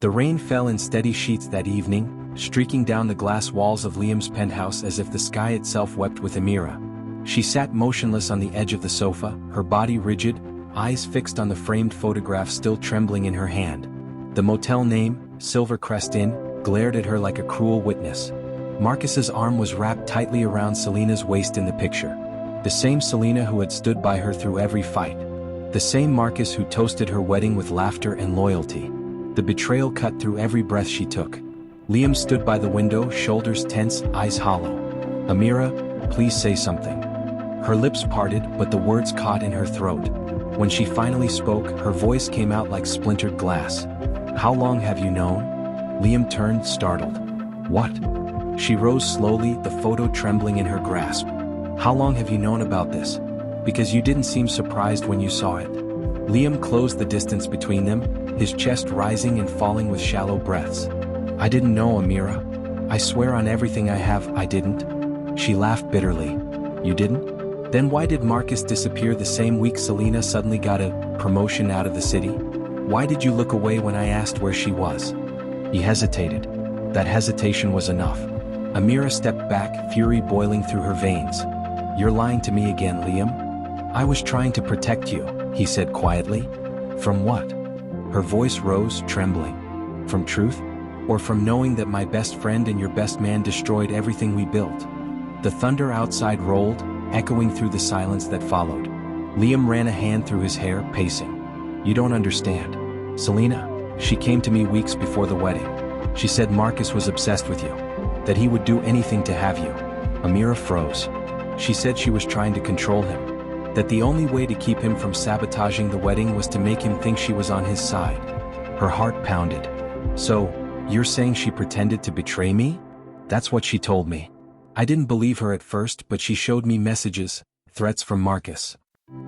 The rain fell in steady sheets that evening, streaking down the glass walls of Liam's penthouse as if the sky itself wept with Amira. She sat motionless on the edge of the sofa, her body rigid, eyes fixed on the framed photograph still trembling in her hand. The motel name, Silvercrest Inn, glared at her like a cruel witness. Marcus's arm was wrapped tightly around Selena's waist in the picture. The same Selena who had stood by her through every fight. The same Marcus who toasted her wedding with laughter and loyalty. The betrayal cut through every breath she took. Liam stood by the window, shoulders tense, eyes hollow. "Amira, please say something." Her lips parted, but the words caught in her throat. When she finally spoke, her voice came out like splintered glass. "How long have you known?" Liam turned, startled. "What?" She rose slowly, the photo trembling in her grasp. "How long have you known about this? Because you didn't seem surprised when you saw it." Liam closed the distance between them, his chest rising and falling with shallow breaths. "I didn't know, Amira. I swear on everything I have, I didn't." She laughed bitterly. "You didn't? Then why did Marcus disappear the same week Selena suddenly got a promotion out of the city? Why did you look away when I asked where she was?" He hesitated. That hesitation was enough. Amira stepped back, fury boiling through her veins. "You're lying to me again, Liam." "I was trying to protect you," he said quietly. "From what?" Her voice rose, trembling. "From truth? Or from knowing that my best friend and your best man destroyed everything we built?" The thunder outside rolled, echoing through the silence that followed. Liam ran a hand through his hair, pacing. "You don't understand. Selena, she came to me weeks before the wedding. She said Marcus was obsessed with you. That he would do anything to have you." Amira froze. She said she was trying to control him. That the only way to keep him from sabotaging the wedding was to make him think she was on his side. Her heart pounded. "So, you're saying she pretended to betray me?" "That's what she told me. I didn't believe her at first, but she showed me messages, threats from Marcus."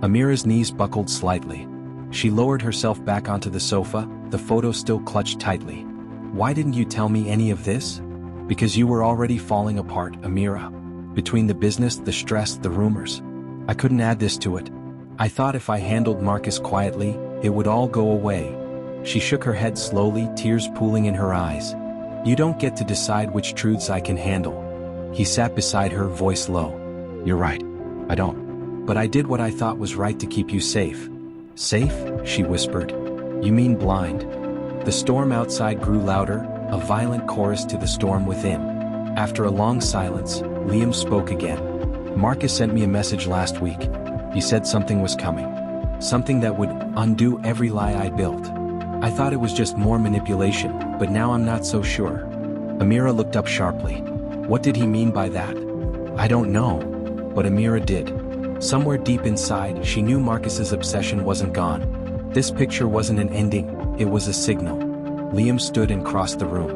Amira's knees buckled slightly. She lowered herself back onto the sofa, the photo still clutched tightly. "Why didn't you tell me any of this?" "Because you were already falling apart, Amira. Between the business, the stress, the rumors. I couldn't add this to it. I thought if I handled Marcus quietly, it would all go away." She shook her head slowly, tears pooling in her eyes. "You don't get to decide which truths I can handle." He sat beside her, voice low. "You're right. I don't. But I did what I thought was right to keep you safe." "Safe?" she whispered. "You mean blind?" The storm outside grew louder, a violent chorus to the storm within. After a long silence, Liam spoke again. "Marcus sent me a message last week. He said something was coming. Something that would undo every lie I built. I thought it was just more manipulation, but now I'm not so sure." Amira looked up sharply. "What did he mean by that?" "I don't know." But Amira did. Somewhere deep inside, she knew Marcus's obsession wasn't gone. This picture wasn't an ending, it was a signal. Liam stood and crossed the room.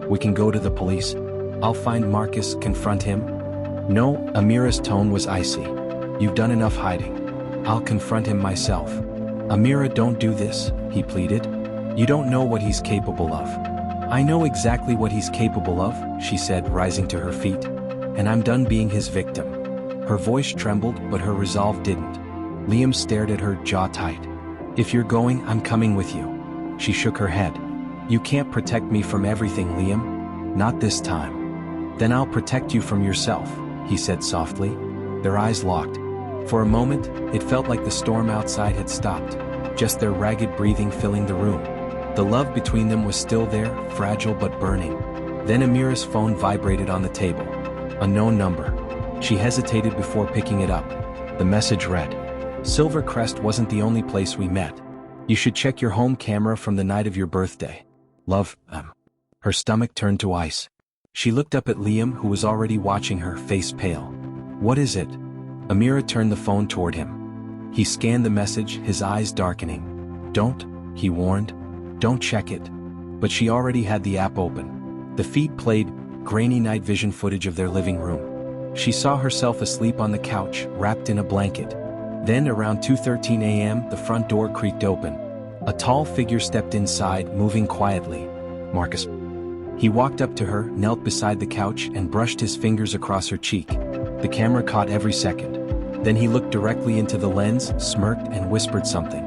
"We can go to the police. I'll find Marcus, confront him." "No," Amira's tone was icy. "You've done enough hiding. I'll confront him myself." "Amira, don't do this," he pleaded. "You don't know what he's capable of." "I know exactly what he's capable of," she said, rising to her feet. "And I'm done being his victim." Her voice trembled, but her resolve didn't. Liam stared at her, jaw tight. "If you're going, I'm coming with you." She shook her head. "You can't protect me from everything, Liam. Not this time." "Then I'll protect you from yourself," he said softly. Their eyes locked. For a moment, it felt like the storm outside had stopped, just their ragged breathing filling the room. The love between them was still there, fragile but burning. Then Amira's phone vibrated on the table. A known number. She hesitated before picking it up. The message read, "Silvercrest wasn't the only place we met. You should check your home camera from the night of your birthday. Love, them." Her stomach turned to ice. She looked up at Liam, who was already watching her, face pale. "What is it?" Amira turned the phone toward him. He scanned the message, his eyes darkening. "Don't," he warned. "Don't check it." But she already had the app open. The feed played grainy night vision footage of their living room. She saw herself asleep on the couch, wrapped in a blanket. Then, around 2:13 a.m., the front door creaked open. A tall figure stepped inside, moving quietly. "Marcus." He walked up to her, knelt beside the couch, and brushed his fingers across her cheek. The camera caught every second. Then he looked directly into the lens, smirked, and whispered something.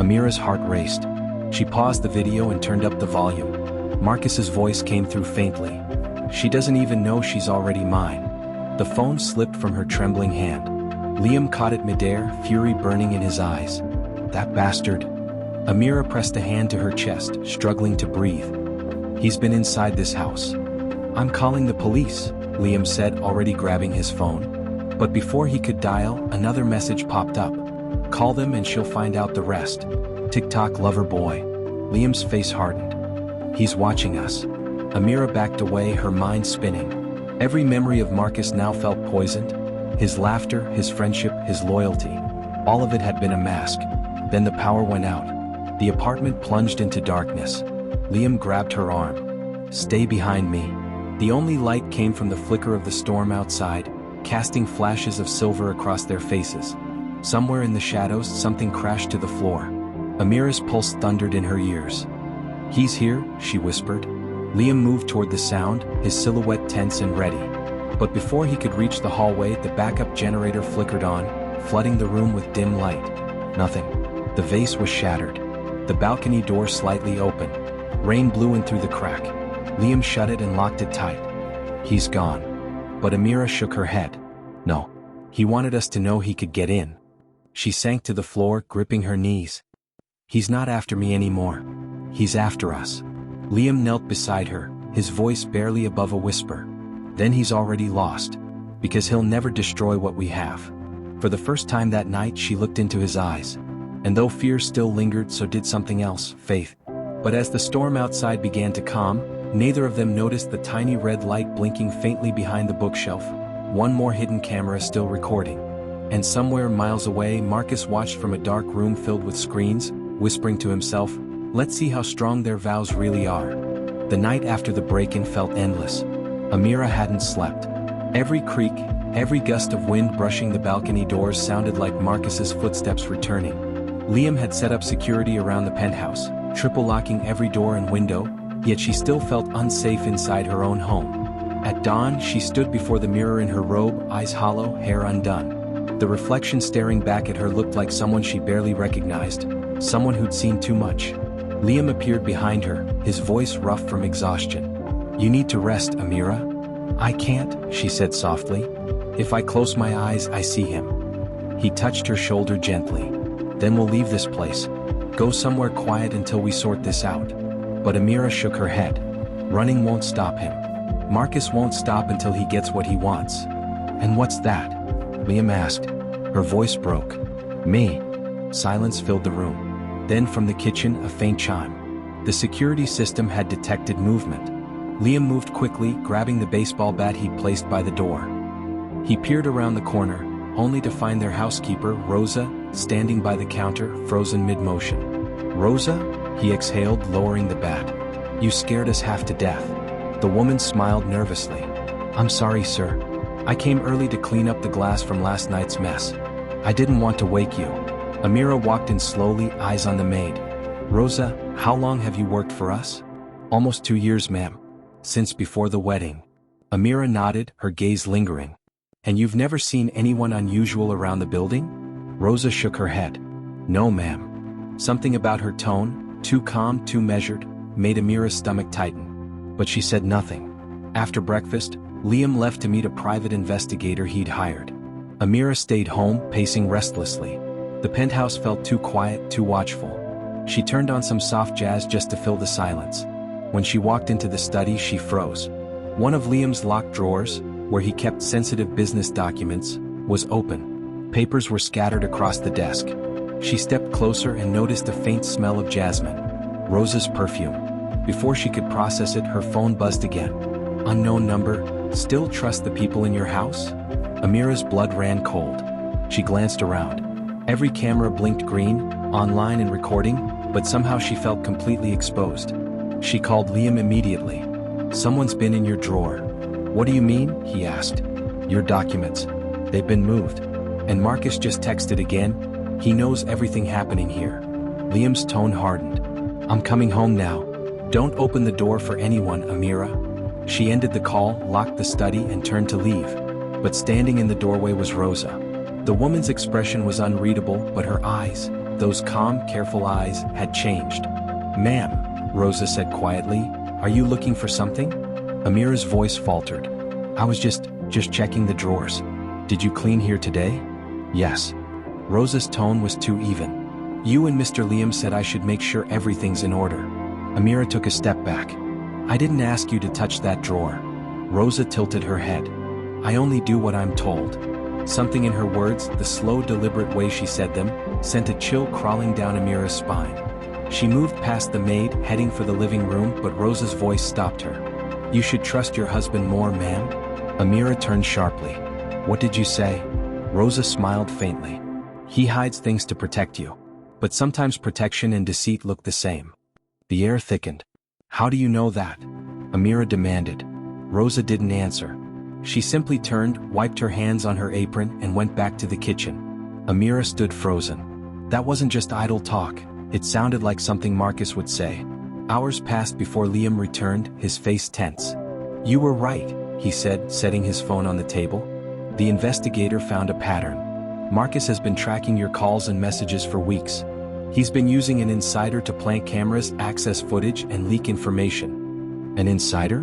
Amira's heart raced. She paused the video and turned up the volume. Marcus's voice came through faintly. She doesn't even know she's already mine. The phone slipped from her trembling hand. Liam caught it midair, fury burning in his eyes. That bastard. Amira pressed a hand to her chest, struggling to breathe. He's been inside this house. I'm calling the police, Liam said, already grabbing his phone. But before he could dial, another message popped up. Call them and she'll find out the rest. TikTok lover boy. Liam's face hardened. He's watching us. Amira backed away, her mind spinning. Every memory of Marcus now felt poisoned. His laughter, his friendship, his loyalty. All of it had been a mask. Then the power went out. The apartment plunged into darkness. Liam grabbed her arm. Stay behind me. The only light came from the flicker of the storm outside, casting flashes of silver across their faces. Somewhere in the shadows, something crashed to the floor. Amira's pulse thundered in her ears. He's here, she whispered. Liam moved toward the sound, his silhouette tense and ready. But before he could reach the hallway, the backup generator flickered on, flooding the room with dim light. Nothing. The vase was shattered. The balcony door slightly open. Rain blew in through the crack. Liam shut it and locked it tight. He's gone. But Amira shook her head. No. He wanted us to know he could get in. She sank to the floor, gripping her knees. He's not after me anymore. He's after us. Liam knelt beside her, his voice barely above a whisper. Then he's already lost. Because he'll never destroy what we have. For the first time that night, she looked into his eyes. And though fear still lingered, so did something else, faith. But as the storm outside began to calm, neither of them noticed the tiny red light blinking faintly behind the bookshelf. One more hidden camera still recording. And somewhere miles away, Marcus watched from a dark room filled with screens, whispering to himself, let's see how strong their vows really are. The night after the break-in felt endless. Amira hadn't slept. Every creak, every gust of wind brushing the balcony doors sounded like Marcus's footsteps returning. Liam had set up security around the penthouse, triple locking every door and window, yet she still felt unsafe inside her own home. At dawn, she stood before the mirror in her robe, eyes hollow, hair undone. The reflection staring back at her looked like someone she barely recognized, someone who'd seen too much. Liam appeared behind her, his voice rough from exhaustion. You need to rest, Amira. I can't, she said softly. If I close my eyes, I see him. He touched her shoulder gently. Then we'll leave this place. Go somewhere quiet until we sort this out. But Amira shook her head. Running won't stop him. Marcus won't stop until he gets what he wants. And what's that? Liam asked. Her voice broke. Me. Silence filled the room. Then from the kitchen, a faint chime. The security system had detected movement. Liam moved quickly, grabbing the baseball bat he'd placed by the door. He peered around the corner, only to find their housekeeper, Rosa, standing by the counter, frozen mid-motion. Rosa? He exhaled, lowering the bat. You scared us half to death. The woman smiled nervously. I'm sorry, sir. I came early to clean up the glass from last night's mess. I didn't want to wake you. Amira walked in slowly, eyes on the maid. Rosa, how long have you worked for us? Almost 2 years, ma'am. Since before the wedding. Amira nodded, her gaze lingering. And you've never seen anyone unusual around the building? Rosa shook her head. No, ma'am. Something about her tone, too calm, too measured, made Amira's stomach tighten. But she said nothing. After breakfast, Liam left to meet a private investigator he'd hired. Amira stayed home, pacing restlessly. The penthouse felt too quiet, too watchful. She turned on some soft jazz just to fill the silence. When she walked into the study, she froze. One of Liam's locked drawers, where he kept sensitive business documents, was open. Papers were scattered across the desk. She stepped closer and noticed a faint smell of jasmine. Rosa's perfume. Before she could process it, her phone buzzed again. Unknown number. Still trust the people in your house? Amira's blood ran cold. She glanced around. Every camera blinked green, online and recording, but somehow she felt completely exposed. She called Liam immediately. Someone's been in your drawer. What do you mean? He asked. Your documents. They've been moved. And Marcus just texted again. He knows everything happening here. Liam's tone hardened. I'm coming home now. Don't open the door for anyone, Amira. She ended the call, locked the study, and turned to leave. But standing in the doorway was Rosa. The woman's expression was unreadable, but her eyes, those calm, careful eyes, had changed. Ma'am, Rosa said quietly, Are you looking for something? Amira's voice faltered. I was just checking the drawers. Did you clean here today? Yes. Rosa's tone was too even. You and Mr. Liam said I should make sure everything's in order. Amira took a step back. I didn't ask you to touch that drawer. Rosa tilted her head. I only do what I'm told. Something in her words, the slow, deliberate way she said them, sent a chill crawling down Amira's spine. She moved past the maid, heading for the living room, but Rosa's voice stopped her. You should trust your husband more, ma'am. Amira turned sharply. What did you say? Rosa smiled faintly. He hides things to protect you. But sometimes protection and deceit look the same. The air thickened. How do you know that? Amira demanded. Rosa didn't answer. She simply turned, wiped her hands on her apron, and went back to the kitchen. Amira stood frozen. That wasn't just idle talk. It sounded like something Marcus would say. Hours passed before Liam returned, his face tense. You were right, he said, setting his phone on the table. The investigator found a pattern. Marcus has been tracking your calls and messages for weeks. He's been using an insider to plant cameras, access footage, and leak information. An insider?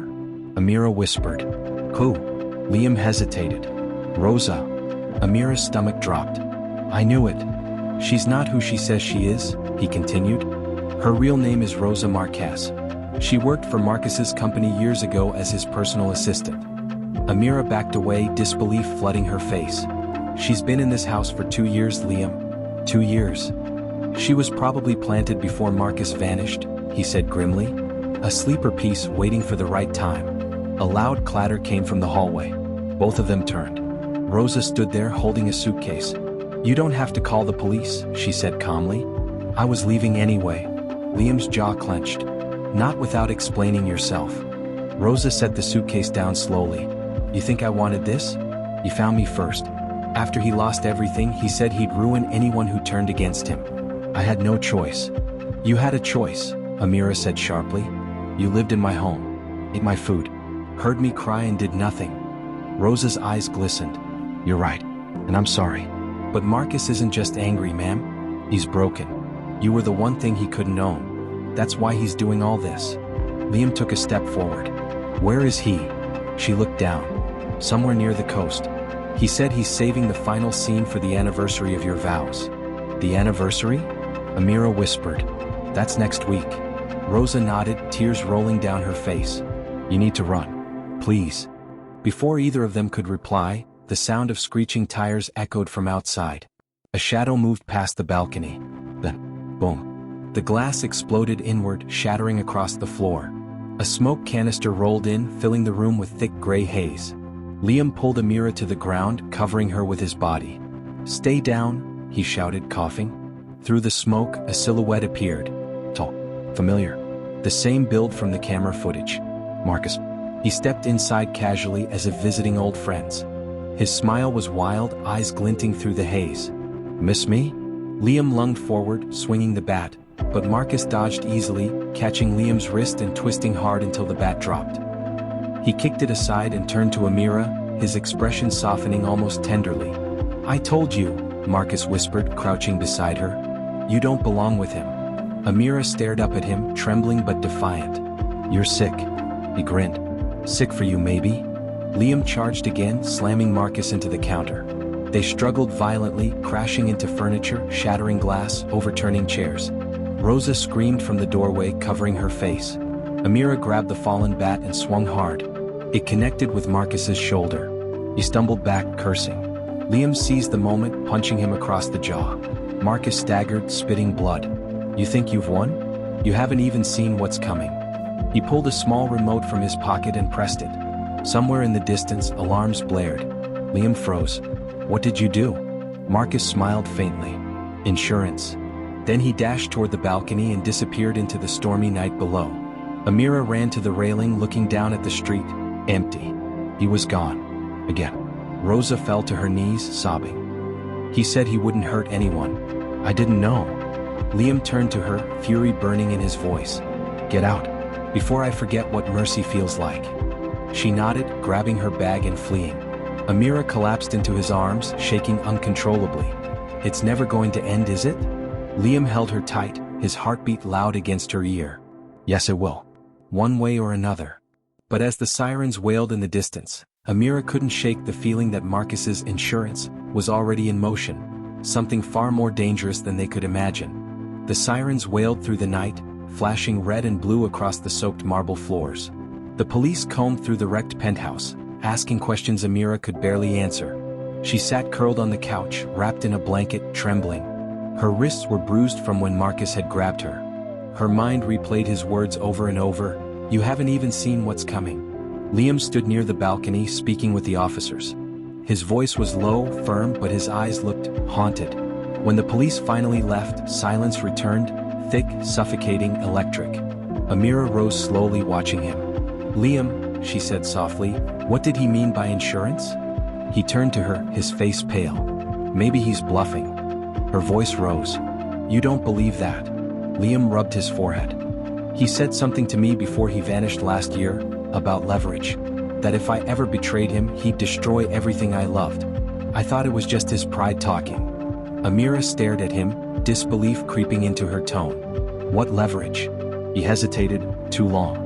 Amira whispered. Who? Liam hesitated. Rosa. Amira's stomach dropped. I knew it. She's not who she says she is, he continued. Her real name is Rosa Marquez. She worked for Marcus's company years ago as his personal assistant. Amira backed away, disbelief flooding her face. She's been in this house for 2 years, Liam. 2 years. She was probably planted before Marcus vanished, he said grimly. A sleeper piece waiting for the right time. A loud clatter came from the hallway. Both of them turned. Rosa stood there holding a suitcase. You don't have to call the police, she said calmly. I was leaving anyway. Liam's jaw clenched. Not without explaining yourself. Rosa set the suitcase down slowly. You think I wanted this? You found me first. After he lost everything, he said he'd ruin anyone who turned against him. I had no choice. You had a choice, Amira said sharply. You lived in my home, ate my food, heard me cry and did nothing. Rosa's eyes glistened. You're right, and I'm sorry. But Marcus isn't just angry, ma'am. He's broken. You were the one thing he couldn't own. That's why he's doing all this. Liam took a step forward. Where is he? She looked down. Somewhere near the coast. He said he's saving the final scene for the anniversary of your vows. The anniversary? Amira whispered. That's next week. Rosa nodded, tears rolling down her face. You need to run. Please. Before either of them could reply, the sound of screeching tires echoed from outside. A shadow moved past the balcony. Then, boom. The glass exploded inward, shattering across the floor. A smoke canister rolled in, filling the room with thick gray haze. Liam pulled Amira to the ground, covering her with his body. Stay down, he shouted, coughing. Through the smoke, a silhouette appeared. Tall. Familiar. The same build from the camera footage. Marcus. He stepped inside casually as if visiting old friends. His smile was wild, eyes glinting through the haze. Miss me? Liam lunged forward, swinging the bat, but Marcus dodged easily, catching Liam's wrist and twisting hard until the bat dropped. He kicked it aside and turned to Amira, his expression softening almost tenderly. I told you, Marcus whispered, crouching beside her. You don't belong with him. Amira stared up at him, trembling but defiant. You're sick. He grinned. Sick for you, maybe? Liam charged again, slamming Marcus into the counter. They struggled violently, crashing into furniture, shattering glass, overturning chairs. Rosa screamed from the doorway, covering her face. Amira grabbed the fallen bat and swung hard. It connected with Marcus's shoulder. He stumbled back, cursing. Liam seized the moment, punching him across the jaw. Marcus staggered, spitting blood. You think you've won? You haven't even seen what's coming. He pulled a small remote from his pocket and pressed it. Somewhere in the distance, alarms blared. Liam froze. What did you do? Marcus smiled faintly. Insurance. Then he dashed toward the balcony and disappeared into the stormy night below. Amira ran to the railing, looking down at the street. Empty. He was gone. Again. Rosa fell to her knees, sobbing. He said he wouldn't hurt anyone. I didn't know. Liam turned to her, fury burning in his voice. Get out, before I forget what mercy feels like. She nodded, grabbing her bag and fleeing. Amira collapsed into his arms, shaking uncontrollably. It's never going to end, is it? Liam held her tight, his heartbeat loud against her ear. Yes, it will. one way or another. But as the sirens wailed in the distance, Amira couldn't shake the feeling that Marcus's insurance was already in motion, something far more dangerous than they could imagine. The sirens wailed through the night, flashing red and blue across the soaked marble floors. The police combed through the wrecked penthouse, asking questions Amira could barely answer. She sat curled on the couch, wrapped in a blanket, trembling. Her wrists were bruised from when Marcus had grabbed her. Her mind replayed his words over and over, "You haven't even seen what's coming." Liam stood near the balcony, speaking with the officers. His voice was low, firm, but his eyes looked haunted. When the police finally left, silence returned, thick, suffocating, electric. Amira rose slowly, watching him. "Liam," she said softly, "what did he mean by insurance?" He turned to her, his face pale. "Maybe he's bluffing." Her voice rose. "You don't believe that?" Liam rubbed his forehead. "He said something to me before he vanished last year, about leverage. That if I ever betrayed him, he'd destroy everything I loved. I thought it was just his pride talking." Amira stared at him, disbelief creeping into her tone. "What leverage?" He hesitated, too long.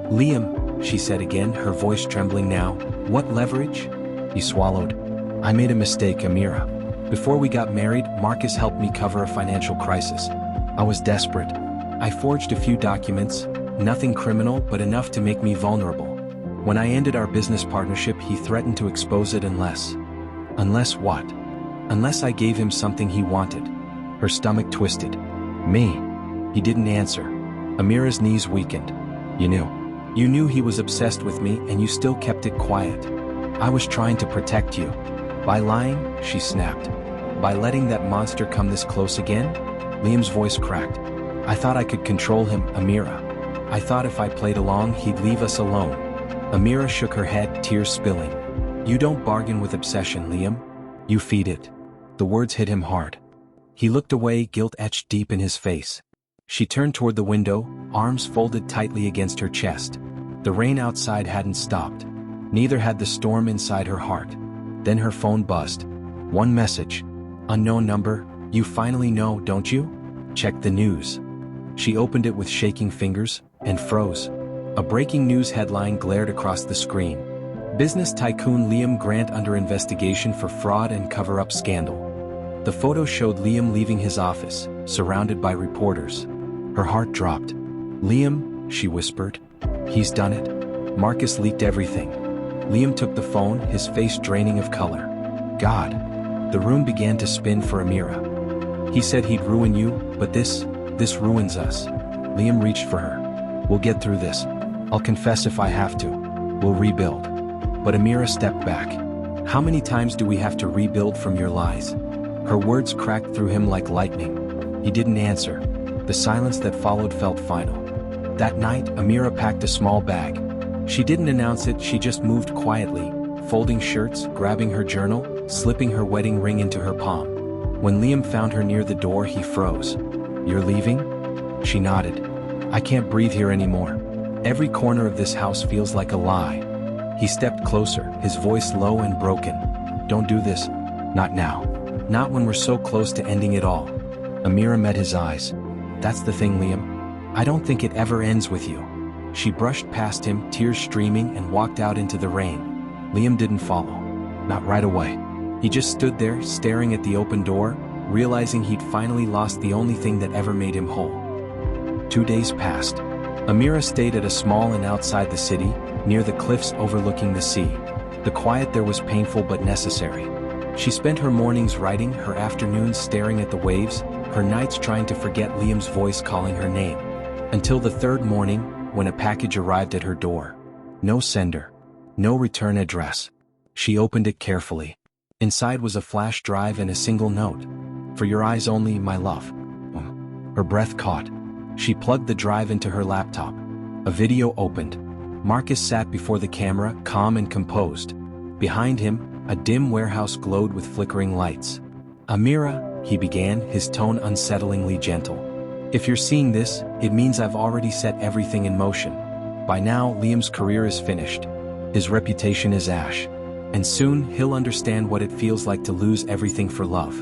"Liam," she said again, her voice trembling now, "what leverage?" He swallowed. "I made a mistake, Amira. Before we got married, Marcus helped me cover a financial crisis. I was desperate. I forged a few documents, nothing criminal but enough to make me vulnerable. When I ended our business partnership, he threatened to expose it unless... Unless what? Unless I gave him something he wanted." Her stomach twisted. "Me?" He didn't answer. Amira's knees weakened. "You knew. You knew he was obsessed with me and you still kept it quiet. I was trying to protect you." "By lying?" she snapped. "By letting that monster come this close again?" Liam's voice cracked. "I thought I could control him, Amira. I thought if I played along, he'd leave us alone." Amira shook her head, tears spilling. "You don't bargain with obsession, Liam. You feed it." The words hit him hard. He looked away, guilt etched deep in his face. She turned toward the window, arms folded tightly against her chest. The rain outside hadn't stopped. Neither had the storm inside her heart. Then her phone buzzed. One message. "Unknown number, you finally know, don't you? Check the news." She opened it with shaking fingers, and froze. A breaking news headline glared across the screen. Business tycoon Liam Grant under investigation for fraud and cover-up scandal. The photo showed Liam leaving his office, surrounded by reporters. Her heart dropped. "Liam," she whispered. "He's done it. Marcus leaked everything." Liam took the phone, his face draining of color. "God." The room began to spin for Amira. "He said he'd ruin you, but this ruins us." Liam reached for her. "We'll get through this. I'll confess if I have to. We'll rebuild." But Amira stepped back. "How many times do we have to rebuild from your lies?" Her words cracked through him like lightning. He didn't answer. The silence that followed felt final. That night, Amira packed a small bag. She didn't announce it, she just moved quietly, folding shirts, grabbing her journal, slipping her wedding ring into her palm. When Liam found her near the door, he froze. "You're leaving?" She nodded. "I can't breathe here anymore. Every corner of this house feels like a lie." He stepped closer, his voice low and broken. "Don't do this. Not now. Not when we're so close to ending it all." Amira met his eyes. "That's the thing, Liam. I don't think it ever ends with you." She brushed past him, tears streaming, and walked out into the rain. Liam didn't follow. Not right away. He just stood there, staring at the open door, realizing he'd finally lost the only thing that ever made him whole. 2 days passed. Amira stayed at a small inn outside the city, near the cliffs overlooking the sea. The quiet there was painful but necessary. She spent her mornings writing, her afternoons staring at the waves, her nights trying to forget Liam's voice calling her name. Until the third morning, when a package arrived at her door. No sender. No return address. She opened it carefully. Inside was a flash drive and a single note. "For your eyes only, my love." Her breath caught. She plugged the drive into her laptop. A video opened. Marcus sat before the camera, calm and composed. Behind him, a dim warehouse glowed with flickering lights. "Amira," he began, his tone unsettlingly gentle. "If you're seeing this, it means I've already set everything in motion. By now, Liam's career is finished. His reputation is ash. And soon, he'll understand what it feels like to lose everything for love."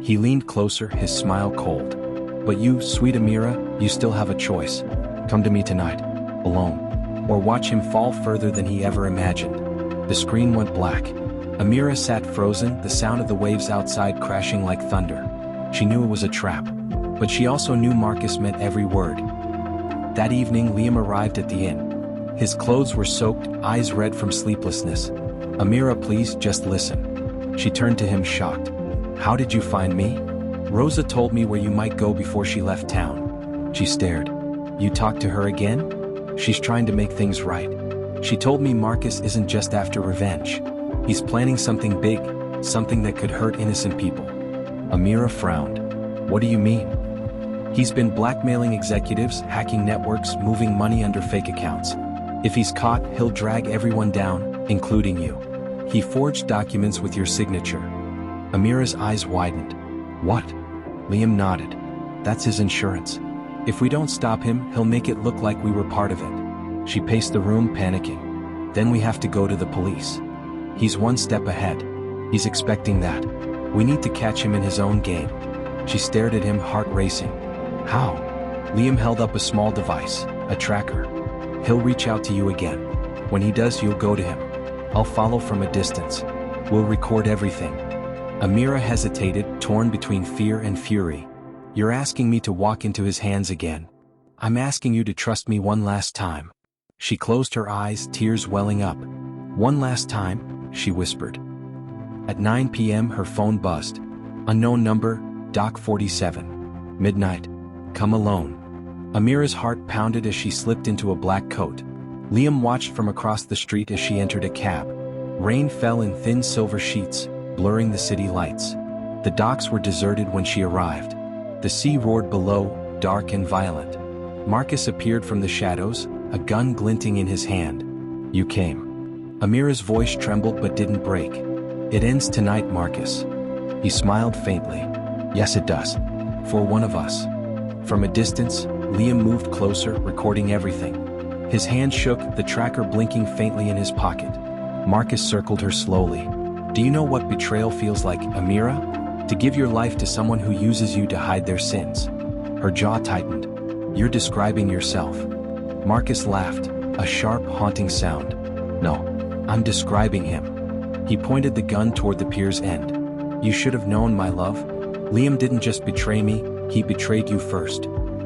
He leaned closer, his smile cold. "But you, sweet Amira, you still have a choice. Come to me tonight. alone. Or watch him fall further than he ever imagined. The screen went black. Amira sat frozen, the sound of the waves outside crashing like thunder. She knew it was a trap. But she also knew Marcus meant every word. That evening Liam arrived at the inn. His clothes were soaked, eyes red from sleeplessness. "Amira, please, just listen." She turned to him shocked. "How did you find me?" "Rosa told me where you might go before she left town." She stared. "You talked to her again?" "She's trying to make things right. She told me Marcus isn't just after revenge. He's planning something big, something that could hurt innocent people." Amira frowned. "What do you mean?" "He's been blackmailing executives, hacking networks, moving money under fake accounts. If he's caught, he'll drag everyone down, including you. He forged documents with your signature." Amira's eyes widened. "What?" Liam nodded. "That's his insurance. If we don't stop him, he'll make it look like we were part of it." She paced the room, panicking. "Then we have to go to the police. He's one step ahead. He's expecting that. We need to catch him in his own game." She stared at him, heart racing. "How?" Liam held up a small device, a tracker. "He'll reach out to you again. When he does, you'll go to him. I'll follow from a distance. We'll record everything." Amira hesitated, torn between fear and fury. "You're asking me to walk into his hands again. I'm asking you to trust me one last time." She closed her eyes, tears welling up. "One last time," she whispered. At 9 p.m. her phone buzzed. Unknown number, Doc 47. Midnight. Come alone. Amira's heart pounded as she slipped into a black coat. Liam watched from across the street as she entered a cab. Rain fell in thin silver sheets, blurring the city lights. The docks were deserted when she arrived. The sea roared below, dark and violent. Marcus appeared from the shadows, a gun glinting in his hand. "You came." Amira's voice trembled but didn't break. "It ends tonight, Marcus." He smiled faintly. "Yes, it does. For one of us." From a distance, Liam moved closer, recording everything. His hand shook, the tracker blinking faintly in his pocket. Marcus circled her slowly. "Do you know what betrayal feels like, Amira? To give your life to someone who uses you to hide their sins." Her jaw tightened. "You're describing yourself." Marcus laughed, a sharp, haunting sound. "No, I'm describing him." He pointed the gun toward the pier's end. "You should have known, my love. Liam didn't just betray me, he betrayed you first."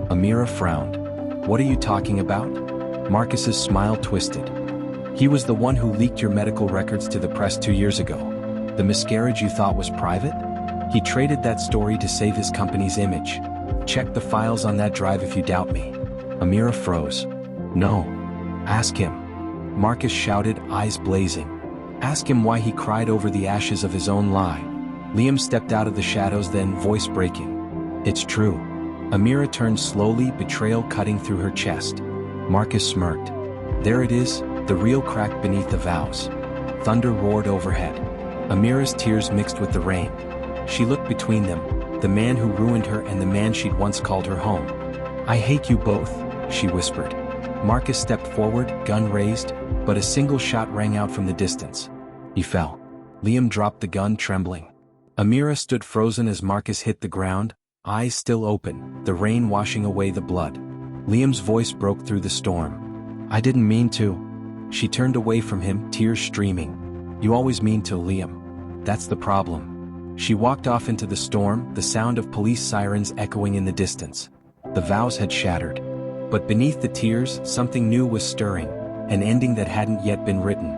Amira frowned. "What are you talking about?" Marcus's smile twisted. "He was the one who leaked your medical records to the press 2 years ago. The miscarriage you thought was private? He traded that story to save his company's image. Check the files on that drive if you doubt me." Amira froze. "No. Ask him." Marcus shouted, eyes blazing. "Ask him why he cried over the ashes of his own lie." Liam stepped out of the shadows, then, voice breaking. "It's true." Amira turned slowly, betrayal cutting through her chest. Marcus smirked. "There it is, the real crack beneath the vows." Thunder roared overhead. Amira's tears mixed with the rain. She looked between them, the man who ruined her and the man she'd once called her home. "I hate you both," she whispered. Marcus stepped forward, gun raised, but a single shot rang out from the distance. He fell. Liam dropped the gun, trembling. Amira stood frozen as Marcus hit the ground, eyes still open, the rain washing away the blood. Liam's voice broke through the storm. "I didn't mean to." She turned away from him, tears streaming. "You always mean to, Liam. That's the problem." She walked off into the storm, the sound of police sirens echoing in the distance. The vows had shattered. But beneath the tears, something new was stirring, an ending that hadn't yet been written.